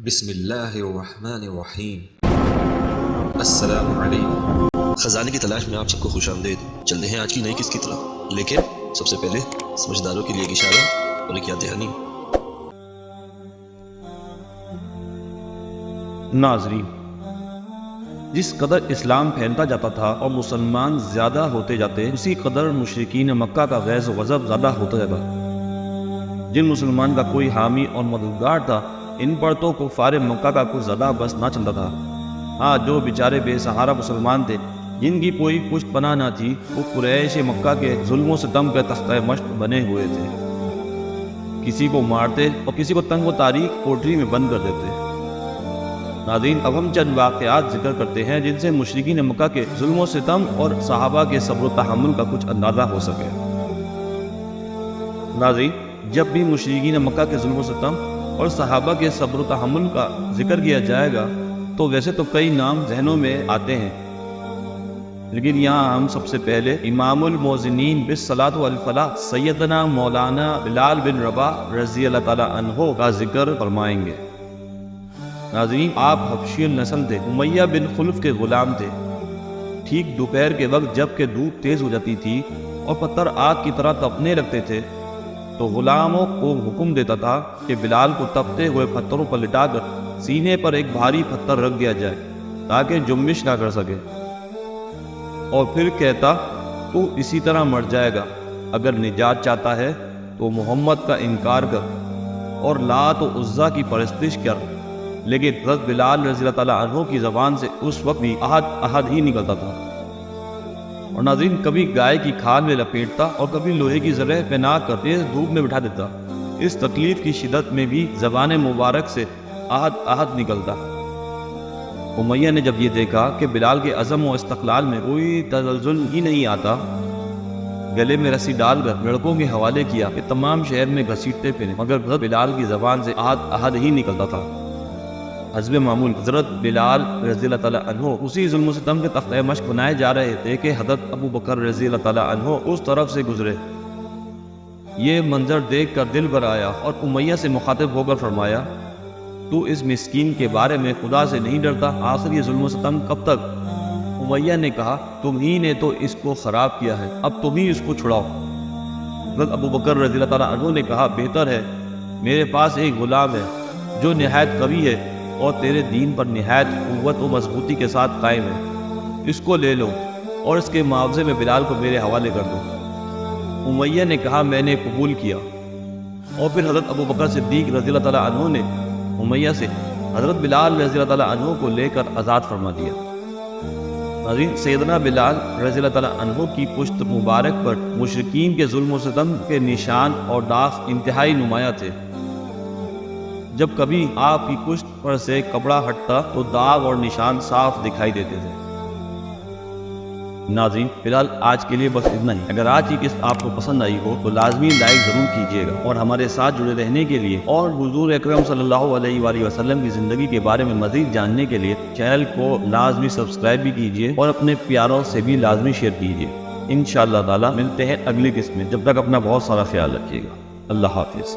بسم اللہ الرحمن الرحیم۔ السلام علیکم۔ خزانے کی تلاش میں آپ سب کو خوش آمدید۔ چلتے ہیں آج کی نئی قسط کی طرف، لیکن سب سے پہلے سمجھداروں کے لیے ایک اشارہ اور ایک یاد دہانی۔ ناظرین، جس قدر اسلام پھیلتا جاتا تھا اور مسلمان زیادہ ہوتے جاتے، اسی قدر مشرکین مکہ کا غیظ و غضب زیادہ ہوتا جاتا۔ جن مسلمان کا کوئی حامی اور مددگار تھا، ان پر تو کفار مکہ کا کچھ زیادہ بس نہ چلتا تھا۔ ہاں، جو بیچارے بے سہارا مسلمان تھے، جن کی کوئی پشت پناہ نہ تھی، وہ قریش مکہ کے ظلم و ستم کے تختہ مشق بنے ہوئے تھے۔ کسی کو مارتے اور کسی کو تنگ و تاریک کوٹری میں بند کر دیتے۔ ناظرین، اب ہم چند واقعات ذکر کرتے ہیں جن سے مشرکین مکہ کے ظلم و ستم اور صحابہ کے صبر و تحمل کا کچھ اندازہ ہو سکے۔ ناظرین، جب بھی مشرکین مکہ کے ظلم و ستم اور صحابہ کے صبر و تحمل کا ذکر کیا جائے گا تو ویسے تو کئی نام ذہنوں میں آتے ہیں، لیکن یہاں ہم سب سے پہلے امام المؤذنین بالصلاۃ والفلاح سیدنا مولانا بلال بن رباح رضی اللہ تعالیٰ عنہ کا ذکر فرمائیں گے۔ ناظرین، آپ حبشی النسل تھے، امیہ بن خلف کے غلام تھے۔ ٹھیک دوپہر کے وقت جب کہ دھوپ تیز ہو جاتی تھی اور پتھر آگ کی طرح تپنے لگتے تھے تو غلاموں کو حکم دیتا تھا کہ بلال کو تپتے ہوئے پتھروں پر لٹا کر سینے پر ایک بھاری پتھر رکھ دیا جائے تاکہ جنبش نہ کر سکے، اور پھر کہتا، تو اسی طرح مر جائے گا۔ اگر نجات چاہتا ہے تو محمد کا انکار کر اور لات و عزیٰ کی پرستش کر۔ لیکن حضرت بلال رضی اللہ تعالیٰ عنہ کی زبان سے اس وقت بھی احد ہی نکلتا تھا، اور ناظرین کبھی گائے کی کھال میں لپیٹتا اور کبھی لوہے کی زرہ پہنا کر تیز دھوپ میں بٹھا دیتا۔ اس تکلیف کی شدت میں بھی زبان مبارک سے احد نکلتا۔ امیہ نے جب یہ دیکھا کہ بلال کے عزم و استقلال میں کوئی تزلزل ہی نہیں آتا، گلے میں رسی ڈال کر لڑکوں کے حوالے کیا کہ تمام شہر میں گھسیٹتے پھریں، مگر حضرت بلال کی زبان سے احد ہی نکلتا تھا۔ حسب معمول حضرت بلال رضی اللہ تعالیٰ عنہ اسی ظلم و ستم کے تختہ مشق بنائے جا رہے تھے کہ حضرت ابو بکر رضی اللہ تعالیٰ عنہ اس طرف سے گزرے۔ یہ منظر دیکھ کر دل بھر آیا اور امیہ سے مخاطب ہو کر فرمایا، تو اس مسکین کے بارے میں خدا سے نہیں ڈرتا؟ آخر یہ ظلم و ستم کب تک؟ امیہ نے کہا، تم ہی نے تو اس کو خراب کیا ہے، اب تم ہی اس کو چھڑاؤ۔ حضرت ابو بکر رضی اللہ تعالیٰ عنہ نے کہا، بہتر ہے، میرے پاس ایک غلام ہے جو نہایت قوی ہے اور تیرے دین پر نہایت قوت و مضبوطی کے ساتھ قائم ہے، اس کو لے لو اور اس کے معاوضے میں بلال کو میرے حوالے کر دو۔ امیہ نے کہا، میں نے قبول کیا، اور پھر حضرت ابو بکر صدیق رضی اللہ تعالیٰ عنہ نے امیہ سے حضرت بلال رضی اللہ تعالیٰ عنہ کو لے کر آزاد فرما دیا۔ ناظرین، سیدنا بلال رضی اللہ تعالیٰ عنہ کی پشت مبارک پر مشرکین کے ظلم و ستم کے نشان اور داغ انتہائی نمایاں تھے۔ جب کبھی آپ کی پشت پر سے کپڑا ہٹتا تو داغ اور نشان صاف دکھائی دیتے تھے۔ ناظرین، فی الحال آج کے لیے بس اتنا ہی۔ اگر آج کی قسط آپ کو پسند آئی ہو تو لازمی لائک ضرور کیجیے گا، اور ہمارے ساتھ جڑے رہنے کے لیے اور حضور اکرم صلی اللہ علیہ وآلہ وسلم کی زندگی کے بارے میں مزید جاننے کے لیے چینل کو لازمی سبسکرائب بھی کیجیے اور اپنے پیاروں سے بھی لازمی شیئر کیجیے۔ انشاءاللہ تعالی ملتے ہیں اگلی قسط میں، جب تک اپنا بہت سارا خیال رکھیے گا۔ اللہ حافظ۔